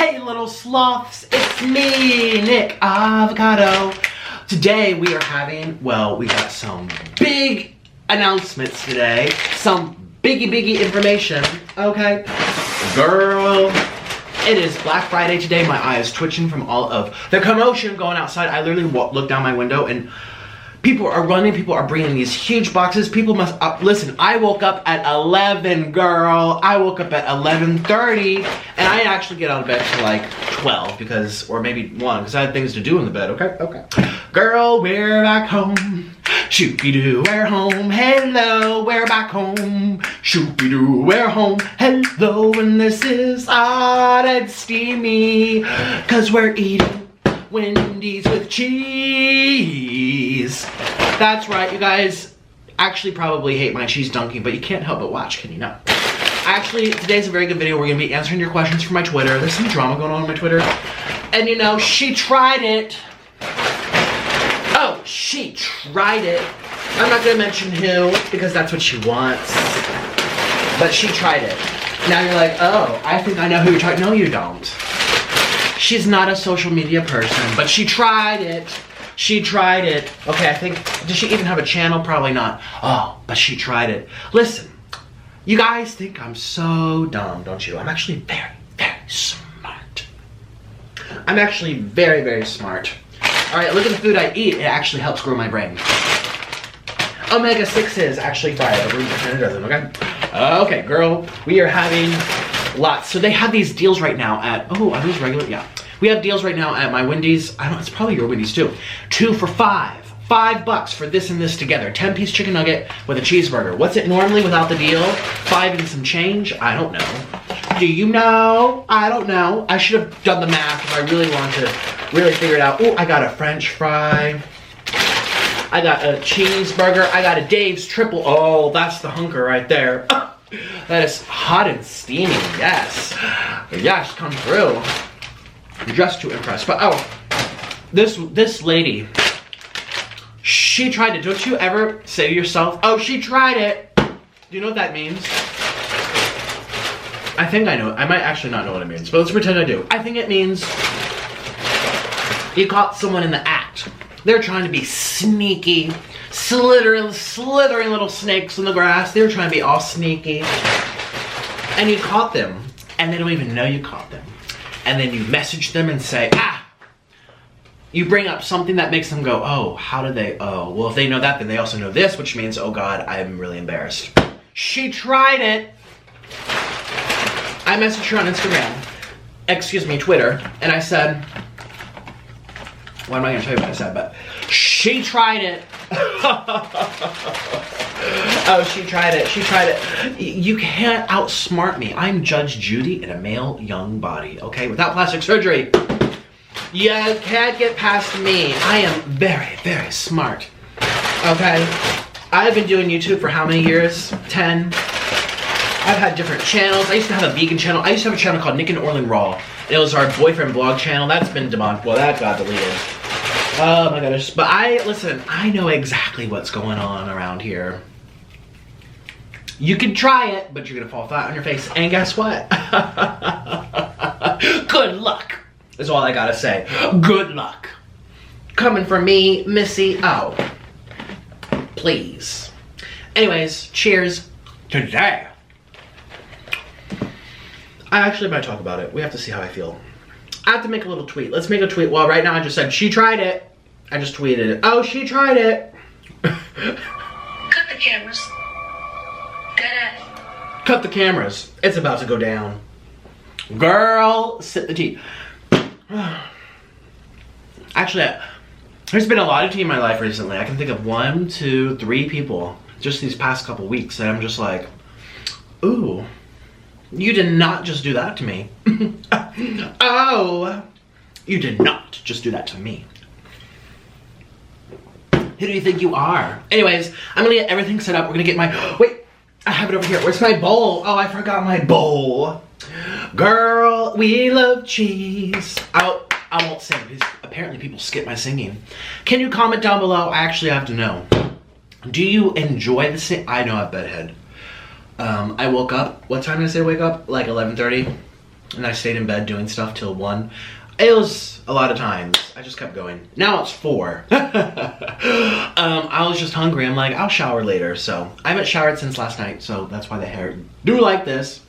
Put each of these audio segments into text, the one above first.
Hey little sloths, it's me, Nick Avocado. Today we are having, well, we got some big announcements today. Some biggie information, okay? Girl, it is Black Friday today. My eye is twitching from all of the commotion going outside. I literally looked down my window and people are running, people are bringing these huge boxes. People must listen, I woke up at 11, girl. I woke up at 11:30, and I actually get out of bed till like 12 because, or maybe 1, because I had things to do in the bed, okay? Girl, we're back home. Shoopy-doo, we're home. Hello, we're back home. Shoopy-doo, we're home. Hello, and this is hot and steamy, cause we're eating Wendy's with cheese. That's right, you guys actually probably hate my cheese dunking, but you can't help but watch, can you not? Actually, today's a very good video. We're gonna be answering your questions from my Twitter. There's some drama going on my Twitter. And you know, she tried it. Oh, she tried it. I'm not gonna mention who, because that's what she wants. But she tried it. Now you're like, oh, I think I know who you're talking. No, you don't. She's not a social media person, but she tried it. She tried it. Okay, I think, does she even have a channel? Probably not. Oh, but she tried it. Listen, you guys think I'm so dumb, don't you? I'm actually very smart. I'm actually very smart. All right, look at the food I eat. It actually helps grow my brain. Omega-6s actually fire, but we're pretend it doesn't, okay? Okay, girl, we are having lots. So they have these deals right now at, oh, are those regular? Yeah. We have deals right now at my Wendy's. I don't know, it's probably your Wendy's too. 2 for $5. $5 for this and this together. 10-piece chicken nugget with a cheeseburger. What's it normally without the deal? 5 and some change? I don't know. Do you know? I don't know. I should have done the math if I really wanted to really figure it out. Oh, I got a French fry. I got a cheeseburger. I got a Dave's triple. Oh, that's the hunker right there. That is hot and steamy, yes. Yes, come through. Just to impress. But oh, this lady, she tried it. Don't you ever say to yourself, oh, she tried it. Do you know what that means? I think I know. I might actually not know what it means, but let's pretend I do. I think it means you caught someone in the act. They're trying to be sneaky, slithering little snakes in the grass. They're trying to be all sneaky. And you caught them, and they don't even know you caught them. And then you message them and say, ah! You bring up something that makes them go, oh, how did they, oh, well, if they know that, then they also know this, which means, oh God, I'm really embarrassed. She tried it. I messaged her on Instagram, excuse me, Twitter, and I said, what am I gonna tell you what I said, but she tried it. Oh, she tried it, she tried it. You can't outsmart me. I'm Judge Judy in a male young body, okay? Without plastic surgery. You can't get past me. I am very smart, okay? I've been doing YouTube for how many years? 10. I've had different channels. I used to have a vegan channel. I used to have a channel called Nick and Orland Raw. It was our boyfriend blog channel. That's been demolished. Well, that got deleted. Oh my goodness. But listen, I know exactly what's going on around here. You can try it, but you're gonna fall flat on your face. And guess what? Good luck, is all I gotta say. Good luck. Coming from me, Missy. Oh, please. Anyways, cheers today. I actually might talk about it. We have to see how I feel. I have to make a little tweet. Let's make a tweet. Well, right now I just said, she tried it. I just tweeted it. Oh, she tried it. Cut the cameras. Dead ass. Cut the cameras. It's about to go down. Girl, sip the tea. Actually, there's been a lot of tea in my life recently. I can think of 1, 2, 3 people just these past couple weeks that I'm just like, ooh. You did not just do that to me. Oh, you did not just do that to me. Who do you think you are? Anyways, I'm gonna get everything set up. We're gonna get my, wait, I have it over here. Where's my bowl? Oh, I forgot my bowl. Girl, we love cheese. I won't sing because apparently people skip my singing. Can you comment down below? I actually have to know. Do you enjoy the sing? I know I have bedhead. I woke up, what time did I say wake up? Like 11:30. and I stayed in bed doing stuff till 1. It was a lot of times. I just kept going. Now it's 4. I was just hungry. I'm like, I'll shower later. So I haven't showered since last night, so that's why the hair do like this.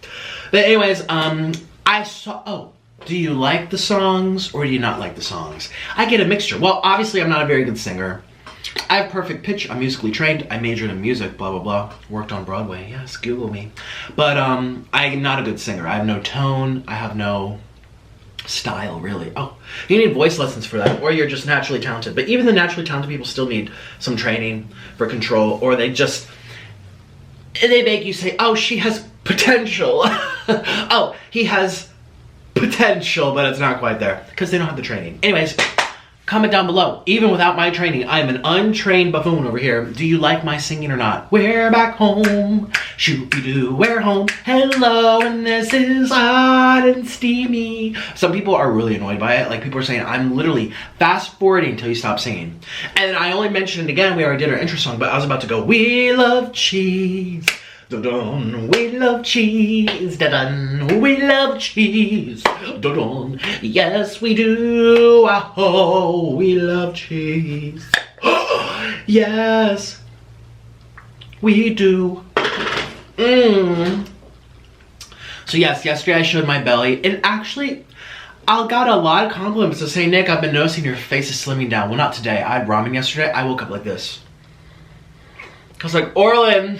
But anyways, I saw, oh, do you like the songs or do you not like the songs? I get a mixture. Well, obviously I'm not a very good singer. I have perfect pitch. I'm musically trained. I majored in music, blah, blah, blah. Worked on Broadway. Yes, Google me. But I'm not a good singer. I have no tone. I have no style, really. Oh, you need voice lessons for that, or you're just naturally talented. But even the naturally talented people still need some training for control, or they make you say, oh, she has potential. Oh, he has potential, but it's not quite there because they don't have the training. Anyways, comment down below. Even without my training, I'm an untrained buffoon over here. Do you like my singing or not? We're back home. Shoo-be-doo, we're home. Hello, and this is hot and steamy. Some people are really annoyed by it. Like, people are saying, I'm literally fast forwarding until you stop singing. And I only mentioned it again. We already did our intro song, but I was about to go, we love cheese. Dun-dun, we love cheese. Dun-dun, we love cheese. Dun-dun, yes we do. Oh, we love cheese. Yes, we do. So yes, yesterday I showed my belly, and actually, I got a lot of compliments to say, Nick, I've been noticing your face is slimming down. Well, not today. I had ramen yesterday. I woke up like this. I was like, Orlin.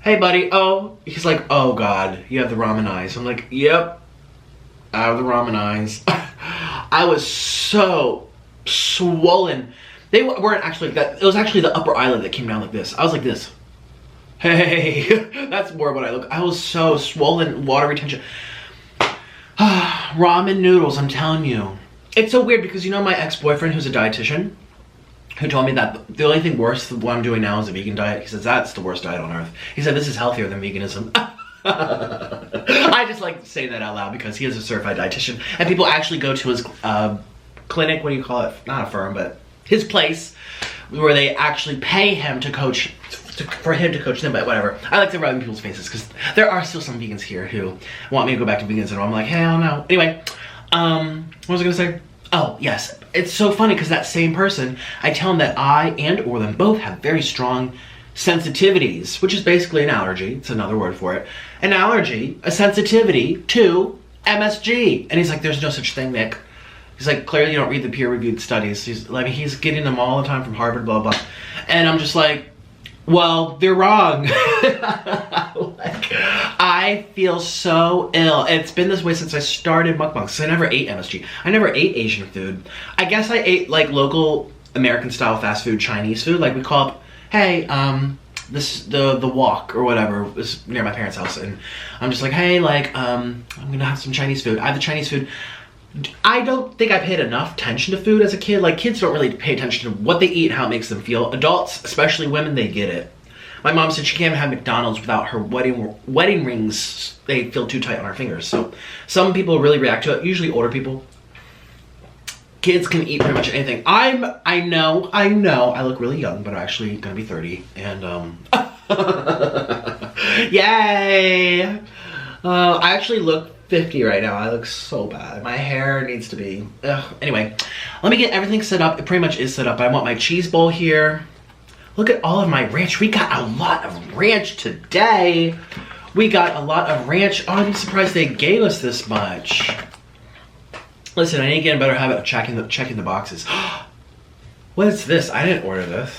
Hey buddy. Oh, he's like, oh god, you have the ramen eyes. I'm like, yep, I have the ramen eyes. I was so swollen. They weren't actually that. It was actually the upper eyelid that came down like this. I was like this. Hey, that's more what I look. I was so swollen, water retention. Ramen noodles, I'm telling you. It's so weird because you know my ex-boyfriend who's a dietitian, who told me that the only thing worse than what I'm doing now is a vegan diet. He says, that's the worst diet on earth. He said, this is healthier than veganism. I just like to say that out loud because he is a certified dietitian. And people actually go to his clinic, what do you call it? Not a firm, but his place, where they actually pay him to coach, for him to coach them, but whatever. I like to rub in people's faces because there are still some vegans here who want me to go back to veganism. I'm like, hell no. Anyway, what was I gonna say? Oh, yes. It's so funny because that same person, I tell him that I and Orlin both have very strong sensitivities, which is basically an allergy. It's another word for it. An allergy, a sensitivity to MSG. And he's like, there's no such thing, Nick. He's like, clearly you don't read the peer-reviewed studies. He's getting them all the time from Harvard, blah, blah. And I'm just like, well, they're wrong. I feel so ill. It's been this way since I started mukbang, so I never ate MSG. I never ate Asian food. I guess I ate like local American style fast food, Chinese food. Like we call up, hey, the wok or whatever is near my parents' house, and I'm just like, hey, like, I'm gonna have some Chinese food. I have the Chinese food. I don't think I paid enough attention to food as a kid. Like, kids don't really pay attention to what they eat and how it makes them feel. Adults, especially women, they get it. My mom said she can't have McDonald's without her wedding rings. They feel too tight on her fingers. So some people really react to it, usually older people. Kids can eat pretty much anything. I know, I look really young, but I'm actually gonna be 30. And, yay! I actually look 50 right now. I look so bad. My hair needs to be, anyway, let me get everything set up. It pretty much is set up. I want my cheese bowl here. Look at all of my ranch. We got a lot of ranch today. We got a lot of ranch. Oh, I'm surprised they gave us this much. Listen, I need to get a better habit of checking the boxes. What is this? I didn't order this.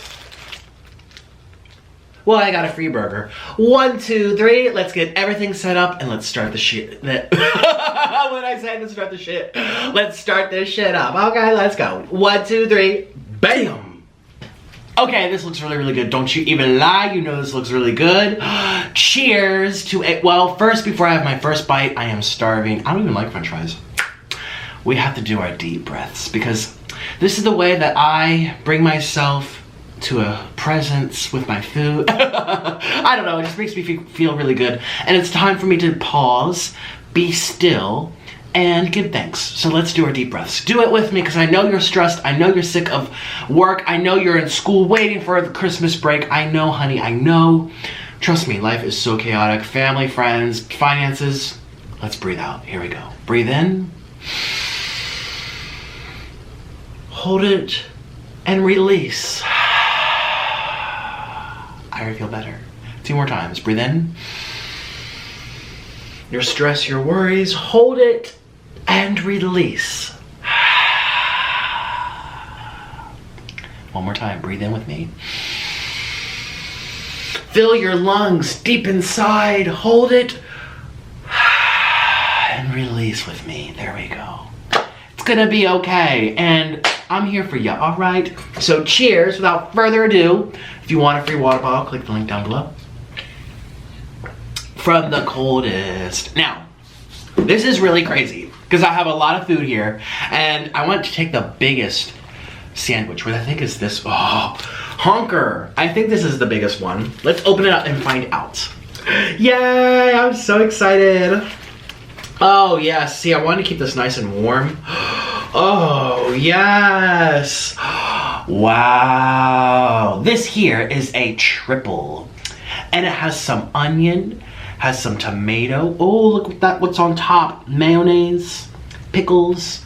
Well, I got a free burger. 1, 2, 3. Let's get everything set up and let's start the shit. What did I say? Let's start the shit. Let's start this shit up. Okay, let's go. 1, 2, 3. Bam. Okay, this looks really, really good. Don't you even lie. You know this looks really good. Cheers to it. Well, first, before I have my first bite, I am starving. I don't even like French fries. We have to do our deep breaths because this is the way that I bring myself to a presence with my food. I don't know, it just makes me feel really good. And it's time for me to pause, be still, and give thanks. So let's do our deep breaths. Do it with me because I know you're stressed. I know you're sick of work. I know you're in school waiting for the Christmas break. I know, honey, I know. Trust me, life is so chaotic. Family, friends, finances, Let's breathe out. Here we go. Breathe in. Hold it and release. I already feel better. 2 more times. Breathe in. Your stress, your worries, hold it and release. 1 more time. Breathe in with me. Fill your lungs deep inside. Hold it and release with me. There we go. It's gonna be okay. And I'm here for you, all right? So cheers. Without further ado, if you want a free water bottle, click the link down below. From the coldest. Now, this is really crazy because I have a lot of food here and I want to take the biggest sandwich, which I think is this, honker. I think this is the biggest one. Let's open it up and find out. Yay, I'm so excited. Oh yes, see, I wanted to keep this nice and warm. Oh yes. Wow. This here is a triple and it has some onion, has some tomato. Oh, look at that, what's on top. Mayonnaise, pickles.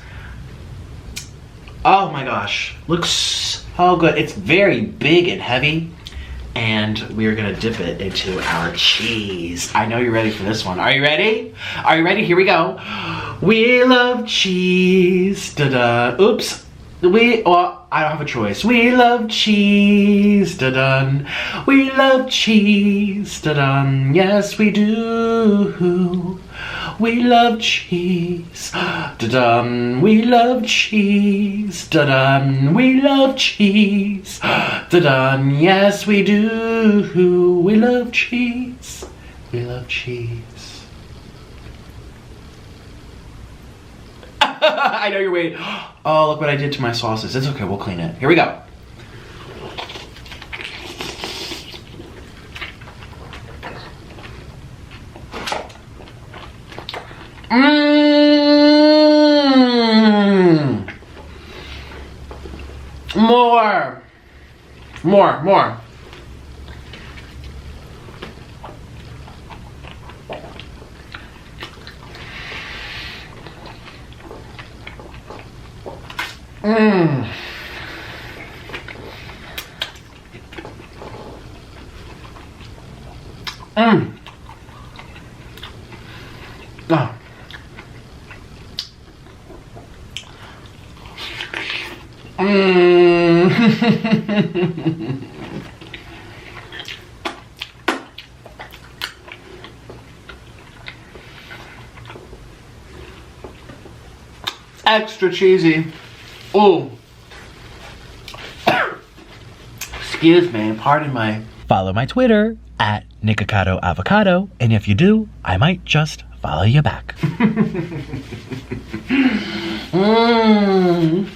Oh my gosh, looks so good. It's very big and heavy. And we're gonna dip it into our cheese. I know you're ready for this one. Are you ready? Are you ready? Here we go. We love cheese. Da-da. Oops. I don't have a choice. We love cheese. Da-dun. We love cheese. Da-dun. Yes, we do. We love cheese. Da-dun. We love cheese. Da-dun. We love cheese. Da-dun. Yes, we do. We love cheese. We love cheese. I know you're waiting. Oh, look what I did to my sauces. It's okay, we'll clean it. Here we go. Mmm. More. More, more. Mmm. Mmm. Oh. Mmm. Extra cheesy. Oh. Excuse me, pardon my... Follow my Twitter at Nikocado Avocado, and if you do, I might just follow you back. Mmm.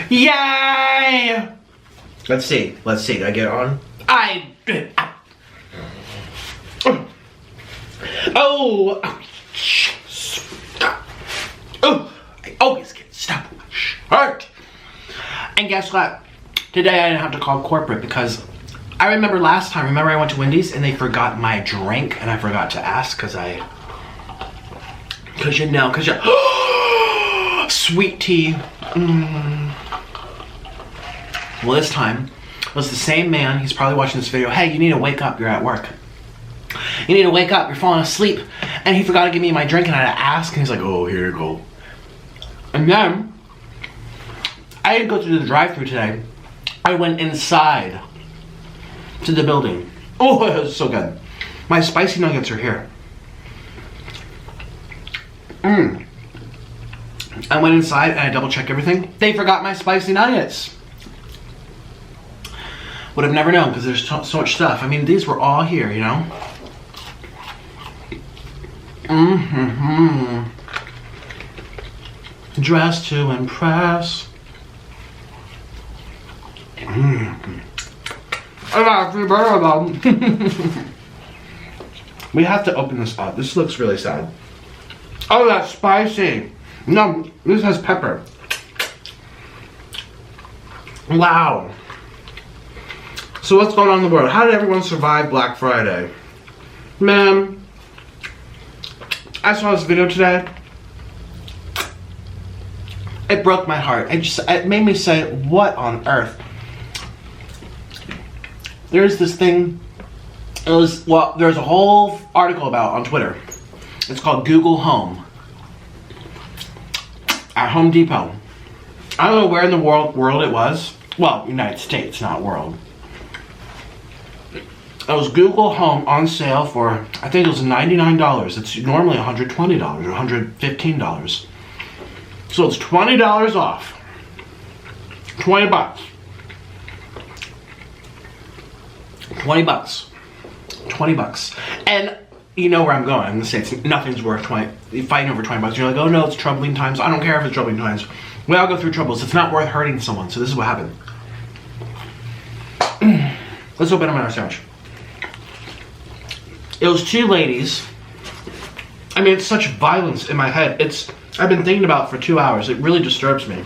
Yay! Let's see. Did I get it on? I did. Oh! Oh! I always get stuck in my shirt. And guess what? Today I didn't have to call corporate because I remember last time, I went to Wendy's and they forgot my drink and I forgot to ask because sweet tea. Well, this time it was the same man. He's probably watching this video. Hey, you need to wake up. You're at work. You need to wake up. You're falling asleep. And he forgot to give me my drink and I had to ask. And he's like, oh, here you go. And then I didn't go through the drive-thru today. I went inside to the building. Oh, it was so good. My spicy nuggets are here. I went inside and I double-checked everything. They forgot my spicy nuggets. Would have never known because there's so much stuff. I mean, these were all here, you know? Dressed to impress. I got a free burger though. We have to open this up. This looks really sad. Oh, that's spicy. No, this has pepper. Wow. So what's going on in the world? How did everyone survive Black Friday? Man, I saw this video today. It broke my heart. It made me say, what on earth? There's this thing, there's a whole article about on Twitter. It's called Google Home at Home Depot. I don't know where in the world it was. Well, United States, not world. It was Google Home on sale for, I think it was $99. It's normally $120 or $115. So it's $20 off. 20 bucks. 20 bucks. 20 bucks. And you know where I'm going. I'm gonna say nothing's worth 20. You're fighting over 20 bucks. You're like, oh no, it's troubling times. I don't care if it's troubling times. We all go through troubles. It's not worth hurting someone. So this is what happened. Let's open up my sandwich. It was two ladies. I mean, it's such violence in my head. I've been thinking about it for 2 hours. It really disturbs me.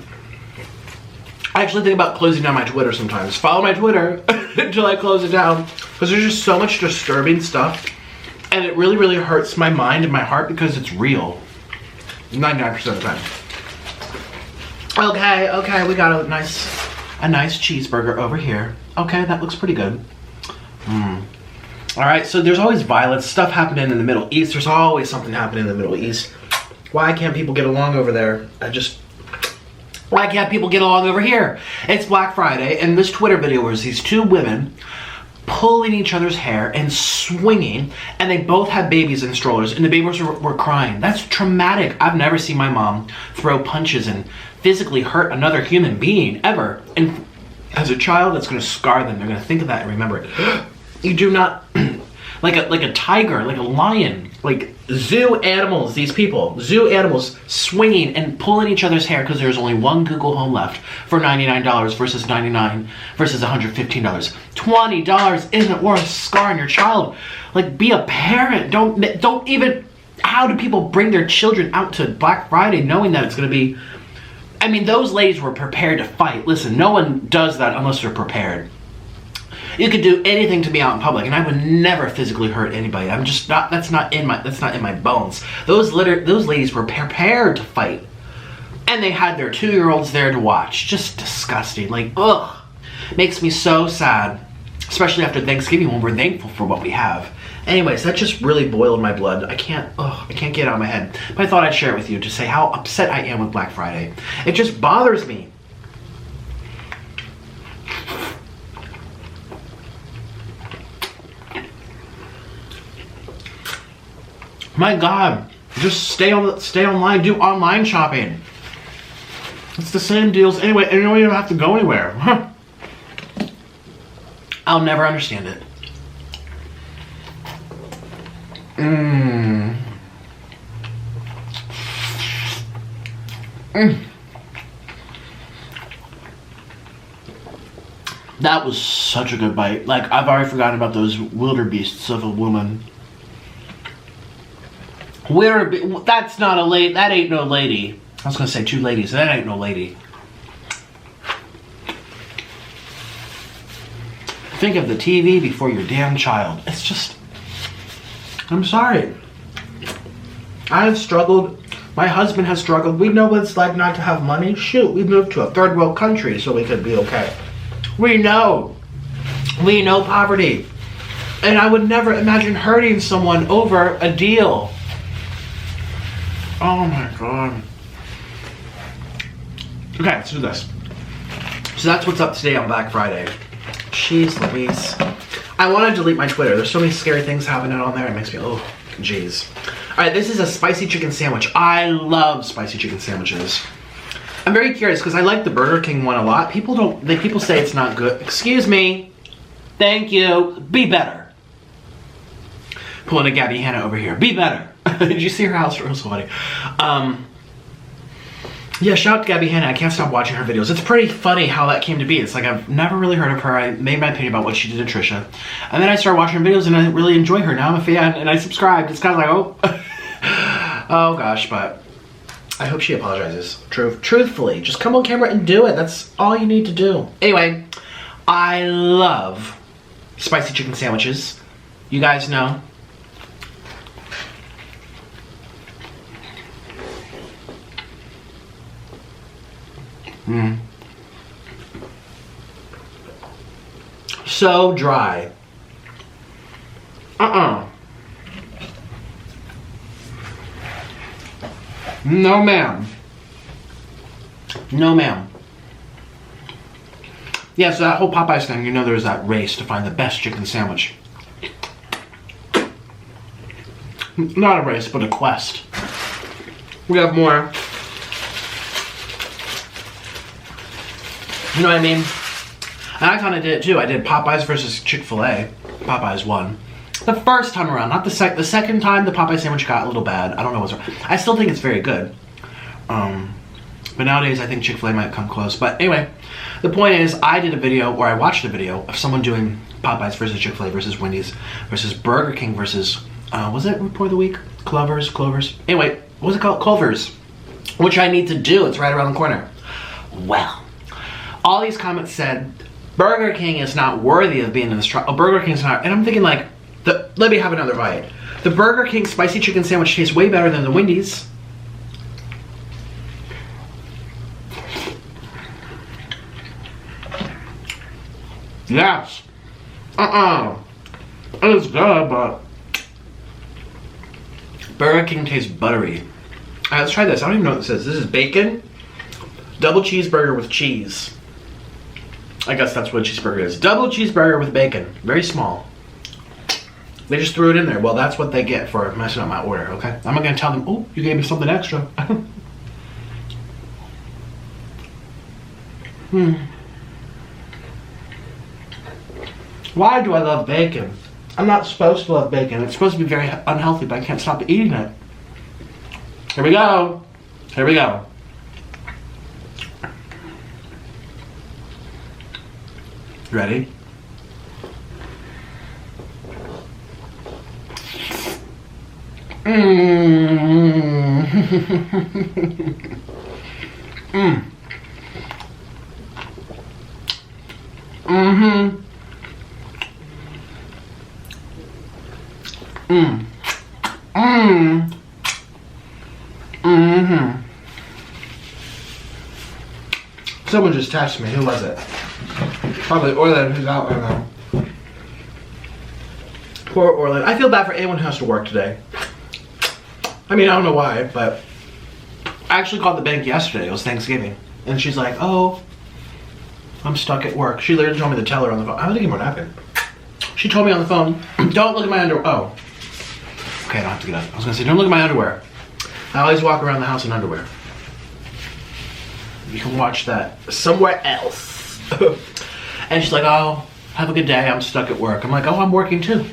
I actually think about closing down my Twitter sometimes. Follow my Twitter until I close it down. Because there's just so much disturbing stuff. And it really, really hurts my mind and my heart because it's real. 99% of the time. Okay, we got a nice cheeseburger over here. Okay, that looks pretty good. Alright, so there's always violence, stuff happening in the Middle East. There's always something happening in the Middle East. Why can't people get along over there? Why can't people get along over here? It's Black Friday, and this Twitter video was these two women pulling each other's hair and swinging, and they both had babies in strollers, and the babies were crying. That's traumatic. I've never seen my mom throw punches and physically hurt another human being, ever. And as a child, that's going to scar them. They're going to think of that and remember it. You do not, like a tiger, like a lion, like zoo animals, these people, zoo animals swinging and pulling each other's hair because there's only one Google Home left for $99 versus $99 versus $115. $20 isn't worth scarring your child. Like, be a parent. Don't even, how do people bring their children out to Black Friday knowing that it's going to be, I mean, those ladies were prepared to fight. Listen, no one does that unless they're prepared. You could do anything to me out in public, and I would never physically hurt anybody. I'm just not. That's not in my bones. Those ladies were prepared to fight, and they had their 2-year-olds there to watch. Just disgusting. Like, ugh, makes me so sad, especially after Thanksgiving when we're thankful for what we have. Anyways, that just really boiled my blood. I can't get it out of my head. But I thought I'd share it with you to say how upset I am with Black Friday. It just bothers me. My God, just stay online, do online shopping. It's the same deals anyway, and you don't even have to go anywhere. I'll never understand it. That was such a good bite. Like, I've already forgotten about those wildebeests of a woman. That's not a lady. That ain't no lady. I was gonna say two ladies. That ain't no lady. Think of the TV before your damn child. It's just, I'm sorry. I have struggled. My husband has struggled. We know what it's like not to have money. Shoot, we moved to a third world country so we could be okay. We know poverty. And I would never imagine hurting someone over a deal. Oh my God. Okay, let's do this. So that's what's up today on Black Friday. Jeez Louise. I want to delete my Twitter. There's so many scary things happening on there. It makes me, oh, jeez. Alright, this is a spicy chicken sandwich. I love spicy chicken sandwiches. I'm very curious because I like the Burger King one a lot. People say it's not good. Excuse me. Thank you. Be better. Pulling a Gabby Hanna over here. Be better. Did you see her house? It was so funny. Yeah, shout out to Gabby Hanna. I can't stop watching her videos. It's pretty funny how that came to be. It's like I've never really heard of her. I made my opinion about what she did to Trisha. And then I started watching her videos and I really enjoy her. Now I'm a fan and I subscribed. It's kind of like, oh. Oh gosh, but I hope she apologizes. Truthfully, just come on camera and do it. That's all you need to do. Anyway, I love spicy chicken sandwiches. You guys know. So dry. No ma'am. No ma'am. Yeah, so that whole Popeyes thing, you know there's that race to find the best chicken sandwich. Not a race, but a quest. We have more. You know what I mean? And I kind of did it too. I did Popeyes versus Chick-fil-A. Popeyes won. The first time around, not the second time the Popeye sandwich got a little bad. I don't know what's wrong. I still think it's very good. But nowadays I think Chick-fil-A might come close. But anyway, the point is I did a video, or I watched a video of someone doing Popeyes versus Chick-fil-A versus Wendy's versus Burger King versus, was it Report of the Week? Clovers. Anyway, what was it called? Culver's. Which I need to do. It's right around the corner. Well, all these comments said, Burger King is not worthy of being in this trial. Burger King's not, and I'm thinking like, let me have another bite. The Burger King spicy chicken sandwich tastes way better than the Wendy's. Yes. It's good, but Burger King tastes buttery. Alright, let's try this. I don't even know what this is. This is bacon, double cheeseburger with cheese. I guess that's what a cheeseburger is. Double cheeseburger with bacon. Very small. They just threw it in there. Well, that's what they get for messing up my order, okay? I'm not gonna tell them, oh, you gave me something extra. Why do I love bacon? I'm not supposed to love bacon. It's supposed to be very unhealthy, but I can't stop eating it. Here we go. Here we go. Ready? Someone just texted me. Who was it? Probably Orland, who's out right now. Poor Orland. I feel bad for anyone who has to work today. I mean, I don't know why, but I actually called the bank yesterday. It was Thanksgiving. And she's like, oh, I'm stuck at work. She literally told me to tell her on the phone. I was thinking what happened. She told me on the phone, don't look at my underwear. Oh. Okay, I don't have to get up. I was gonna say, don't look at my underwear. I always walk around the house in underwear. You can watch that somewhere else. And she's like, oh, have a good day. I'm stuck at work. I'm like, oh, I'm working too.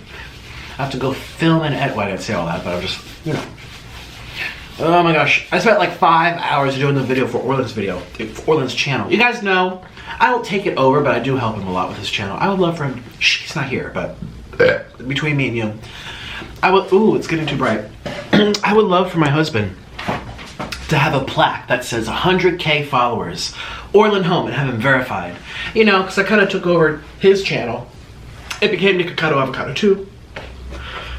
I have to go film and edit. Well, I didn't say all that, but I'm just, you know. Oh my gosh. I spent like 5 hours doing the video for Orland's channel. You guys know, I don't take it over, but I do help him a lot with his channel. I would love for him, he's not here, but between me and you, I would, ooh, it's getting too bright. I would love for my husband to have a plaque that says 100K followers, Orland Home, and have him verified. You know, because I kind of took over his channel. It became Nikocado Avocado too.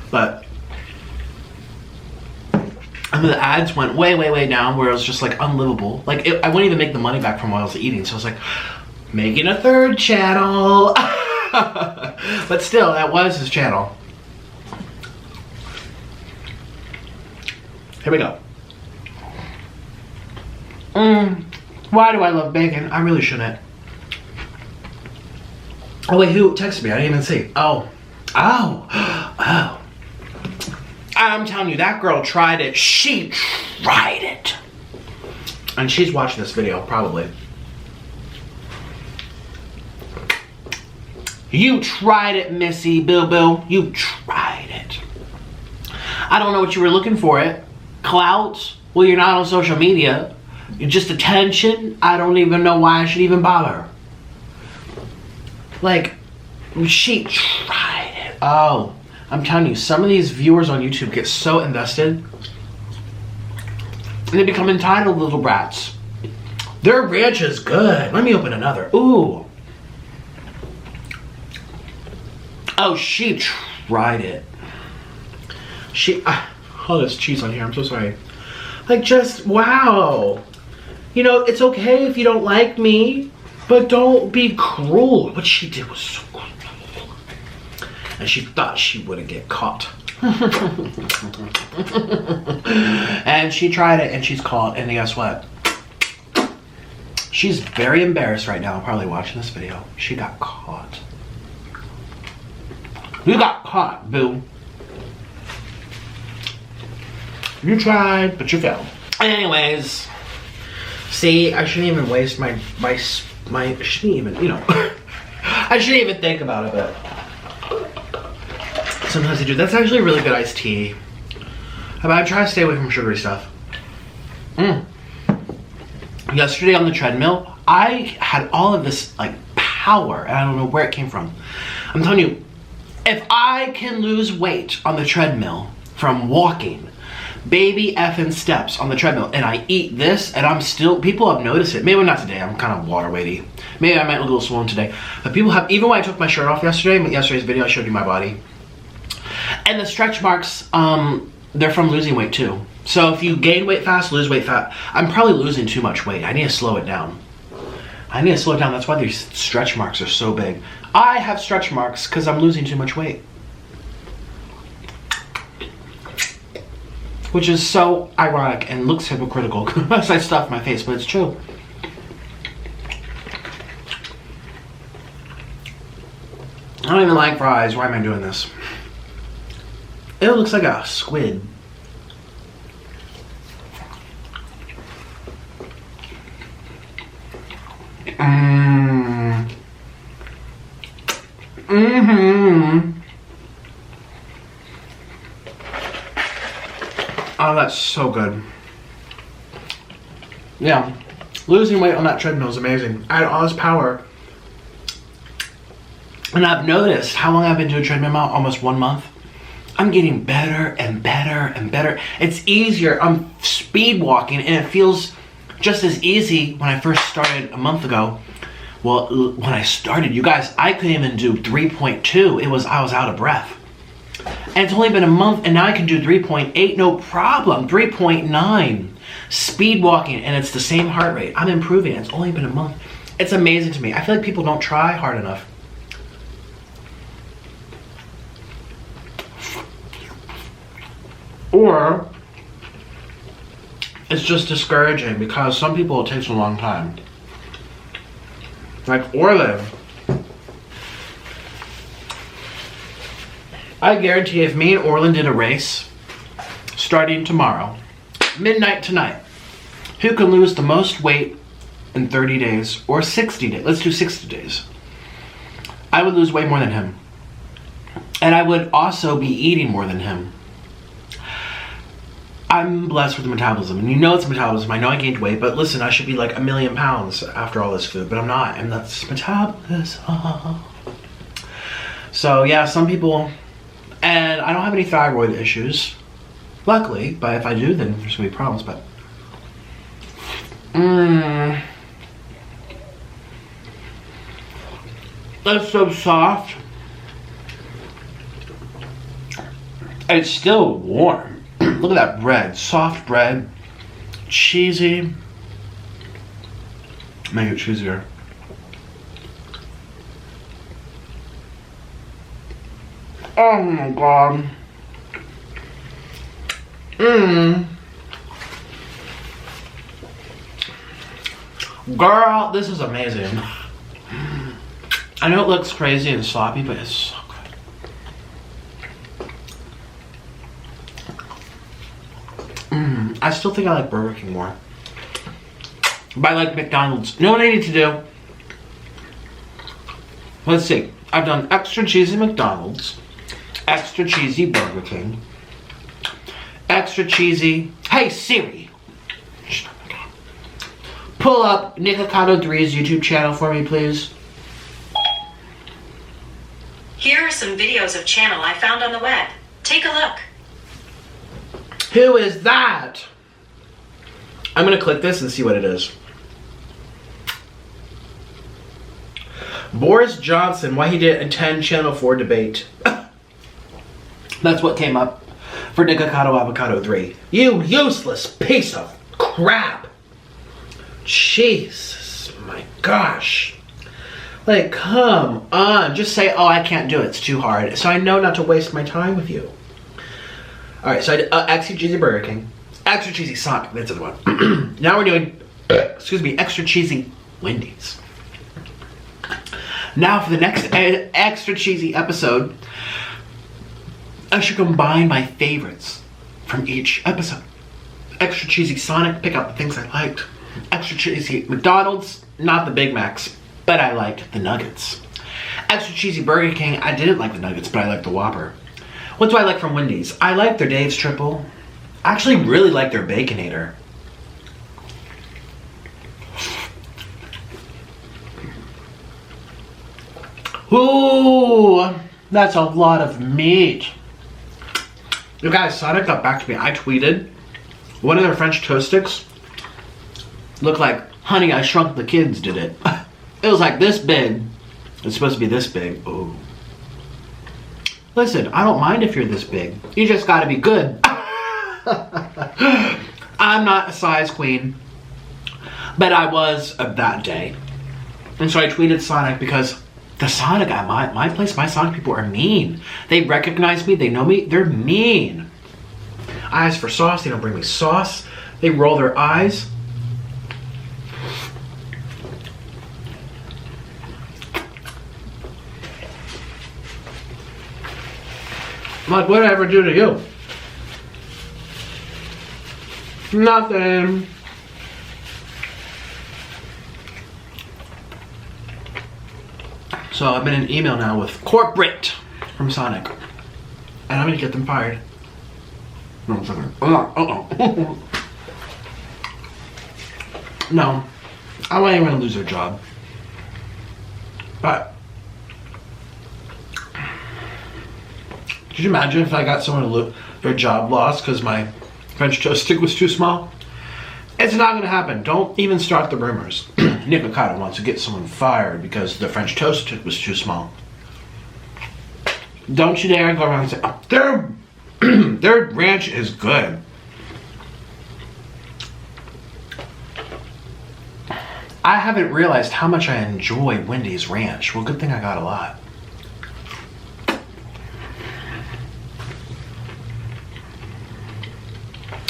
But and the ads went way, way, way down where it was just like unlivable. Like, I wouldn't even make the money back from what I was eating. So I was like, making a third channel. But still, that was his channel. Here we go. Why do I love bacon? I really shouldn't. Oh wait, who texted me? I didn't even see. Oh. I'm telling you, that girl tried it. She tried it. And she's watching this video, probably. You tried it, Missy Boo Boo. You tried it. I don't know what you were looking for it. Clout? Well, you're not on social media. You're just attention. I don't even know why I should even bother. Like, she tried it. Oh, I'm telling you, some of these viewers on YouTube get so invested. And they become entitled little brats. Their ranch is good. Let me open another. Ooh. Oh, she tried it. Oh, there's cheese on here. I'm so sorry. Like, just, wow. You know, it's okay if you don't like me, but don't be cruel. What she did was so cruel. And she thought she wouldn't get caught. And she tried it and she's caught, and guess what? She's very embarrassed right now, probably watching this video. She got caught. You got caught, boo. You tried, but you failed. Anyways, see, I shouldn't even waste my I shouldn't even, you know, I shouldn't even think about it, but sometimes I do. That's actually really good iced tea. I try to stay away from sugary stuff. Yesterday on the treadmill, I had all of this like power, and I don't know where it came from. I'm telling you, if I can lose weight on the treadmill from walking baby effing steps on the treadmill, and I eat this, and I'm still, people have noticed it. Maybe not today, I'm kind of water weighty. Maybe I might look a little swollen today. But people have, even when I took my shirt off yesterday, yesterday's video, I showed you my body. And the stretch marks, they're from losing weight too. So if you gain weight fast, lose weight fast, I'm probably losing too much weight. I need to slow it down. I need to slow it down. That's why these stretch marks are so big. I have stretch marks because I'm losing too much weight. Which is so ironic and looks hypocritical as I stuff my face, but it's true. I don't even like fries. Why am I doing this? It looks like a squid. Oh, that's so good. Yeah, losing weight on that treadmill is amazing. I had all this power. And I've noticed how long I've been doing treadmill now, almost 1 month. I'm getting better and better and better. It's easier. I'm speed walking and it feels just as easy when I first started a month ago. Well, when I started, you guys, I couldn't even do 3.2. I was out of breath. And it's only been a month and now I can do 3.8, no problem. 3.9 speed walking, and it's the same heart rate. I'm improving. It's only been a month. It's amazing to me. I feel like people don't try hard enough. Or it's just discouraging because some people it takes a long time. Like Orlin. I guarantee if me and Orlin did a race starting tomorrow, midnight tonight, who can lose the most weight in 30 days or 60 days? Let's do 60 days. I would lose way more than him. And I would also be eating more than him. I'm blessed with the metabolism, and you know it's metabolism. I know I gained weight, but listen, I should be like 1,000,000 pounds after all this food, but I'm not, and that's metabolism. So yeah, some people, and I don't have any thyroid issues, luckily, but if I do, then there's gonna be problems, but. That's so soft. And it's still warm. Look at that bread, soft bread, cheesy. Make it cheesier. Oh my god. Girl, this is amazing. I know it looks crazy and sloppy, but it's so good. I still think I like Burger King more. But I like McDonald's. You know what I need to do? Let's see. I've done extra cheesy McDonald's, extra cheesy Burger King, extra cheesy. Hey Siri, pull up Nikocado 3's YouTube channel for me, please. Here are some videos of channel I found on the web. Take a look. Who is that? I'm gonna click this and see what it is. Boris Johnson, why he didn't attend Channel 4 debate. That's what came up for Nikocado Avocado 3. You useless piece of crap. Jesus, my gosh. Like, come on. Just say, oh, I can't do it. It's too hard. So I know not to waste my time with you. Alright, so I did extra cheesy Burger King. Extra cheesy Sonic. That's the one. Now we're doing, extra cheesy Wendy's. Now for the next extra cheesy episode, I should combine my favorites from each episode. Extra cheesy Sonic, pick out the things I liked. Extra cheesy McDonald's, not the Big Macs, but I liked the nuggets. Extra cheesy Burger King, I didn't like the nuggets, but I liked the Whopper. What do I like from Wendy's? I like their Dave's Triple. I actually really like their Baconator. Ooh, that's a lot of meat. You guys, Sonic got back to me. I tweeted one of their French toast sticks looked like Honey, I Shrunk the Kids did it. It was like this big. It's supposed to be this big. Ooh. Listen, I don't mind if you're this big. You just gotta be good. I'm not a size queen, but I was of that day. And so I tweeted Sonic because the Sonic at my place, my Sonic people are mean. They recognize me, they know me, they're mean. I ask for sauce, they don't bring me sauce. They roll their eyes. I'm like, what did I ever do to you? Nothing. So I've been in email now with corporate from Sonic. And I'm gonna get them fired. No, I'm sorry. No, I want anyone to lose their job. But could you imagine if I got someone to lose their job lost because my French toast stick was too small? It's not gonna happen. Don't even start the rumors. Nikocado wants to get someone fired because the French toast stick was too small. Don't you dare go around and say, oh, their ranch is good. I haven't realized how much I enjoy Wendy's ranch. Well, good thing I got a lot.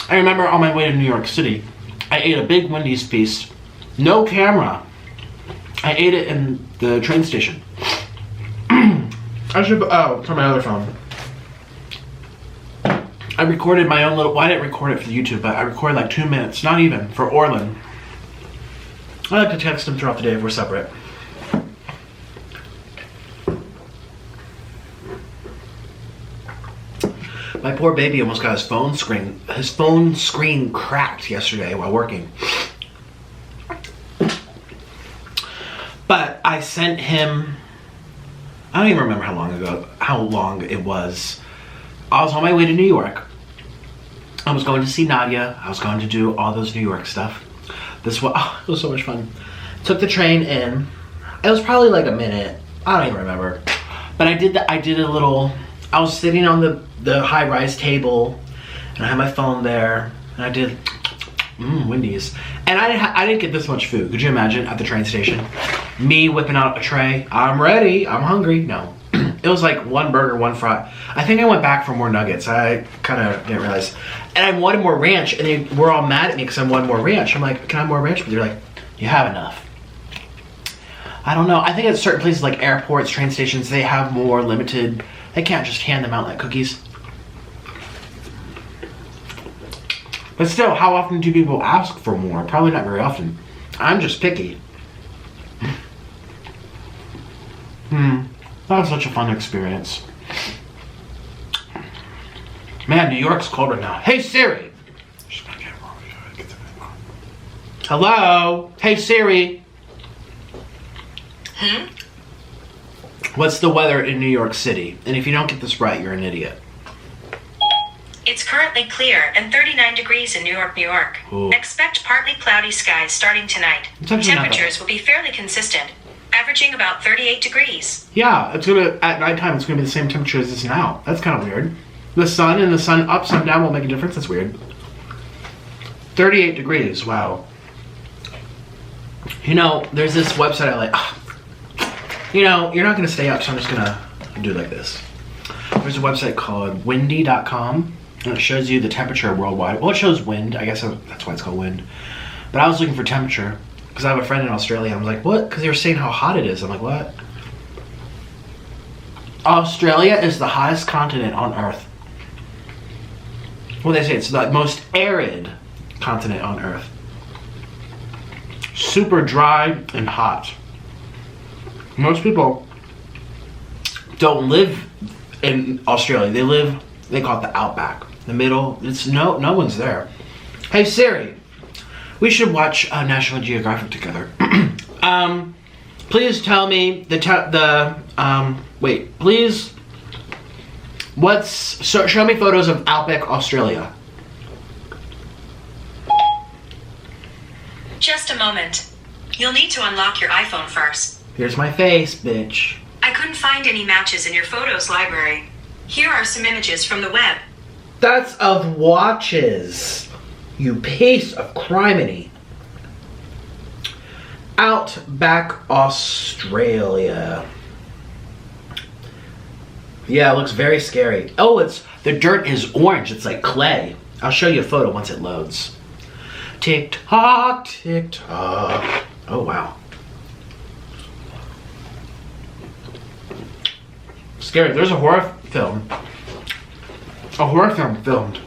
I remember on my way to New York City, I ate a big Wendy's feast. No camera. I ate it in the train station. I should, oh, turn my other phone. I recorded my own little, well, I didn't record it for YouTube, but I recorded like 2 minutes, not even, for Orlin. I like to text him throughout the day if we're separate. My poor baby almost got his phone screen cracked yesterday while working. But I sent him, I don't even remember how long it was. I was on my way to New York. I was going to see Nadia. I was going to do all those New York stuff. It was so much fun. Took the train in. It was probably like a minute. I don't even remember. But I did a little, I was sitting on the high-rise table and I had my phone there and I did Wendy's. And I didn't get this much food. Could you imagine at the train station? Me whipping out a tray. I'm ready. I'm hungry. No. It was like one burger, one fry. I think I went back for more nuggets. I kind of didn't realize. And I wanted more ranch, and they were all mad at me because I wanted more ranch. I'm like, can I have more ranch? But they're like, you have enough. I don't know. I think at certain places like airports, train stations, they have more limited. They can't just hand them out like cookies. But still, how often do people ask for more? Probably not very often. I'm just picky. That was such a fun experience. Man, New York's cold right now. Hey Siri. Hello? Hey Siri. What's the weather in New York City? And if you don't get this right, you're an idiot. It's currently clear and 39 degrees in New York, New York. Ooh. Expect partly cloudy skies starting tonight. Temperatures will be fairly consistent, averaging about 38 degrees. Yeah, it's gonna, at nighttime, it's gonna be the same temperature as it's now. That's kind of weird. The sun and the sun up, sun down won't make a difference. That's weird. 38 degrees, wow. You know, there's this website I like. You know, you're not gonna stay up, so I'm just gonna do it like this. There's a website called Wendy.com, and it shows you the temperature worldwide. Well, it shows wind. I guess that's why it's called wind. But I was looking for temperature because I have a friend in Australia. I was like, what? Because they were saying how hot it is. I'm like, what? Australia is the hottest continent on Earth. Well, they say it's the most arid continent on Earth. Super dry and hot. Most people don't live in Australia. They call it the outback. The middle, it's no one's there. Hey Siri, we should watch National Geographic together. Please tell me please, show me photos of outback Australia. Just a moment. You'll need to unlock your iPhone first. Here's my face, bitch. I couldn't find any matches in your photos library. Here are some images from the web. That's of watches. You piece of criminy. Outback Australia. Yeah, it looks very scary. Oh, the dirt is orange. It's like clay. I'll show you a photo once it loads. Tick tock, tick tock. Oh wow. Scary. There's a horror film. A horror film filmed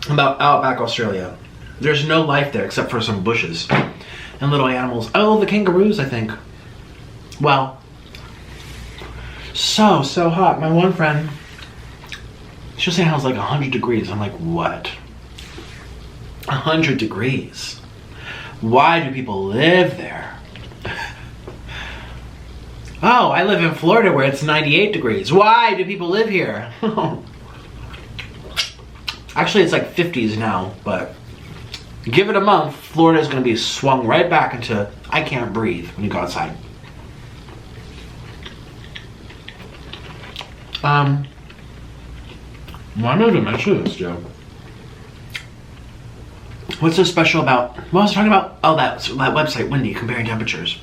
about Outback Australia. There's no life there except for some bushes and little animals. Oh, the kangaroos, I think. Well, so hot. My one friend, she was saying how it's like 100 degrees. I'm like, what? 100 degrees? Why do people live there? Oh, I live in Florida where it's 98 degrees. Why do people live here? Actually, it's like 50s now, but give it a month, Florida is going to be swung right back into I can't breathe when you go outside. Why am I even mentioning this, Joe? What's so special about, what was I talking about? Oh, that website, Wendy, comparing temperatures.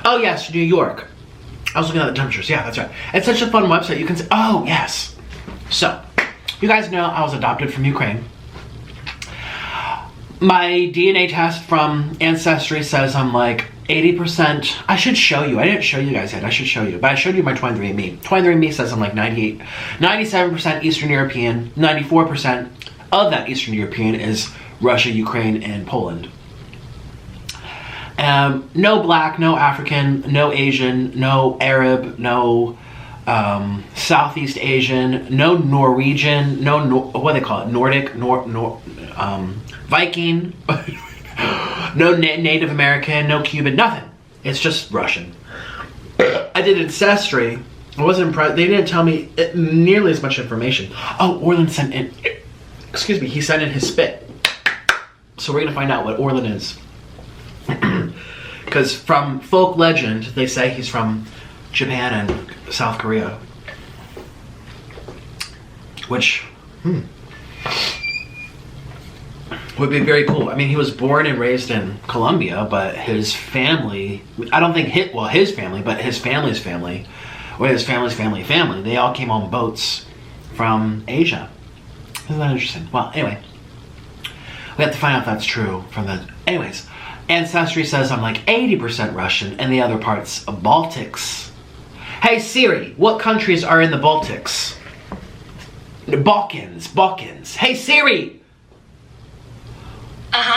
Oh yes, New York. I was looking at the temperatures. Yeah, that's right. It's such a fun website. You can say, oh yes. So, you guys know I was adopted from Ukraine. My DNA test from Ancestry says I'm like 80%. I should show you. I didn't show you guys yet. I should show you. But I showed you my 23andMe. 23andMe says I'm like 97% Eastern European. 94% of that Eastern European is Russia, Ukraine, and Poland. No black, no African, no Asian, no Arab, no Southeast Asian, no Norwegian, what do they call it? Nordic, Viking, no Native American, no Cuban, nothing. It's just Russian. I did Ancestry. I wasn't impressed. They didn't tell me nearly as much information. Oh, Orland sent in, excuse me, he sent in his spit. So we're gonna find out what Orland is. Because from folk legend, they say he's from Japan and South Korea. Which, would be very cool. I mean, he was born and raised in Colombia, but his family, I don't think his family, but his family's family, or his family's family, they all came on boats from Asia. Isn't that interesting? Well, anyway, we have to find out if that's true from the, anyways. Ancestry says I'm like 80% Russian and the other parts of Baltics. Hey Siri, what countries are in the Baltics? The Balkans. Hey Siri!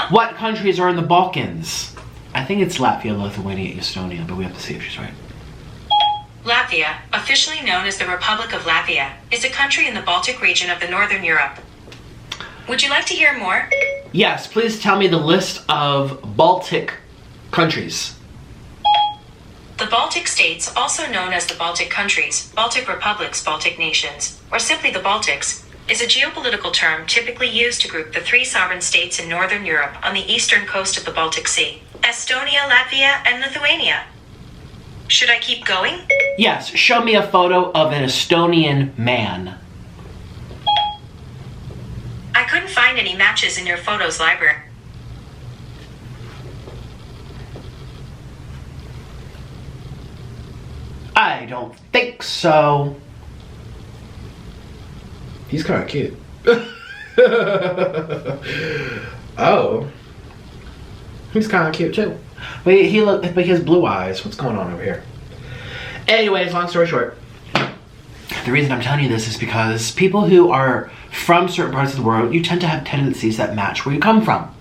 What countries are in the Balkans? I think it's Latvia, Lithuania, Estonia, but we have to see if she's right. Latvia, officially known as the Republic of Latvia, is a country in the Baltic region of the Northern Europe. Would you like to hear more? Yes, please tell me the list of Baltic countries. The Baltic states, also known as the Baltic countries, Baltic republics, Baltic nations, or simply the Baltics, is a geopolitical term typically used to group the three sovereign states in Northern Europe on the eastern coast of the Baltic Sea: Estonia, Latvia, and Lithuania. Should I keep going? Yes, show me a photo of an Estonian man. I couldn't find any matches in your photos library. I don't think so. He's kind of cute. Oh. He's kind of cute too. But he has blue eyes. What's going on over here? Anyways, long story short. The reason I'm telling you this is because people who are from certain parts of the world, you tend to have tendencies that match where you come from.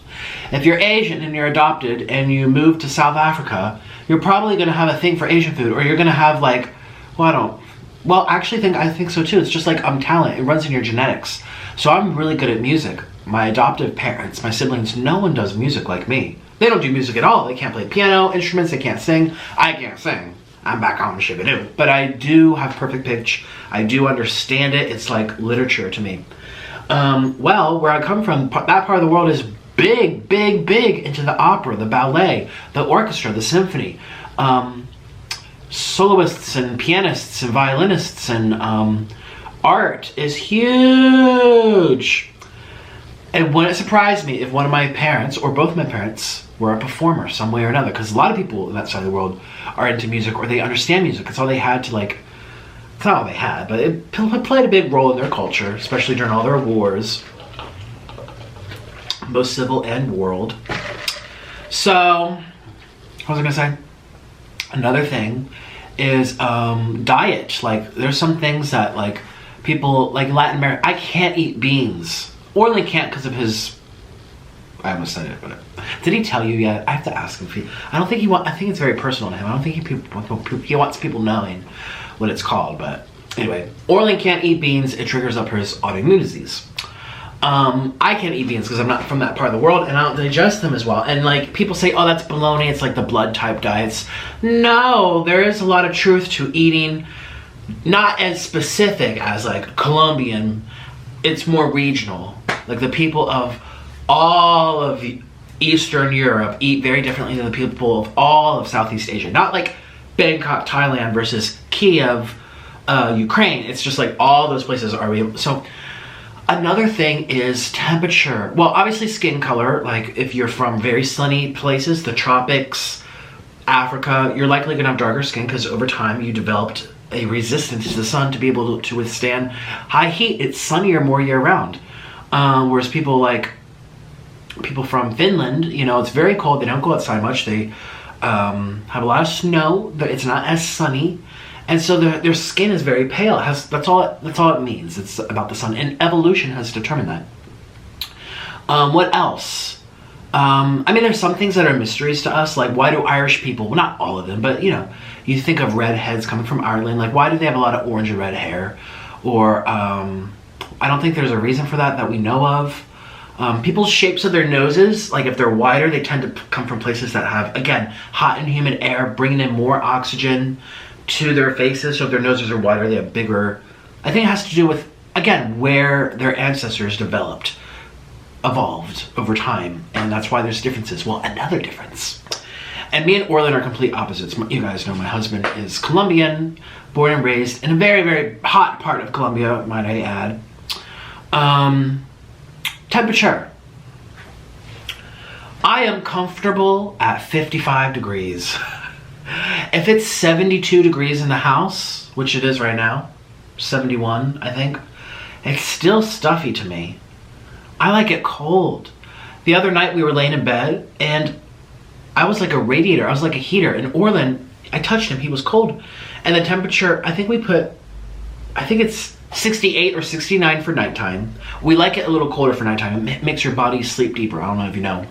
If you're Asian and you're adopted and you move to South Africa, you're probably going to have a thing for Asian food, or you're going to have like, I think so too. It's just like talent. It runs in your genetics. So I'm really good at music. My adoptive parents, my siblings, no one does music like me. They don't do music at all. They can't play piano, instruments, they can't sing. I can't sing. I'm back on shibadoo. But I do have perfect pitch. I do understand it. It's like literature to me. Where I come from, that part of the world is big into the opera, the ballet, the orchestra, the symphony. Soloists and pianists and violinists and art is huge. And wouldn't it surprise me if one of my parents, or both my parents, were a performer some way or another, because a lot of people in that side of the world are into music, or they understand music. It's all they had to like, it's not all they had, but it played a big role in their culture, especially during all their wars, both civil and world. So, what was I gonna say? Another thing is diet. Like, there's some things that like people, like Latin America, I can't eat beans. Orly can't because of his, I almost said it, but did he tell you yet? I have to ask him if I don't think I think it's very personal to him. I don't think he wants people knowing what it's called, but anyway. Orly can't eat beans, it triggers up his autoimmune disease. I can't eat beans because I'm not from that part of the world and I don't digest them as well. And like people say, oh, that's baloney, it's like the blood type diets. No, there is a lot of truth to eating, not as specific as like Colombian, it's more regional. Like the people of all of Eastern Europe eat very differently than the people of all of Southeast Asia. Not like Bangkok, Thailand versus Kiev, Ukraine. It's just like all those places are real. So another thing is temperature. Well, obviously skin color. Like if you're from very sunny places, the tropics, Africa, you're likely gonna have darker skin because over time you developed a resistance to the sun to be able to withstand high heat. It's sunnier more year round. Whereas people from Finland, you know, it's very cold. They don't go outside much. They have a lot of snow. It's not as sunny. And so their skin is very pale. That's all it means. It's about the sun. And evolution has determined that. What else? I mean, there's some things that are mysteries to us. Like, why do Irish people, well, not all of them, but, you know, you think of redheads coming from Ireland. Like, why do they have a lot of orange and red hair? Or, I don't think there's a reason for that we know of. People's shapes of their noses, like if they're wider, they tend to come from places that have, again, hot and humid air, bringing in more oxygen to their faces. So if their noses are wider, they have bigger. I think it has to do with, again, where their ancestors evolved over time, and that's why there's differences. Well, another difference, and me and Orlin are complete opposites. You guys know my husband is Colombian, born and raised in a very, very hot part of Colombia, might I add. Temperature. I am comfortable at 55 degrees. If it's 72 degrees in the house, which it is right now, 71, I think, it's still stuffy to me. I like it cold. The other night we were laying in bed and I was like a radiator. I was like a heater. And Orlin, I touched him. He was cold. And the temperature, I think it's 68 or 69 for nighttime. We like it a little colder for nighttime. It makes your body sleep deeper. I don't know if you know.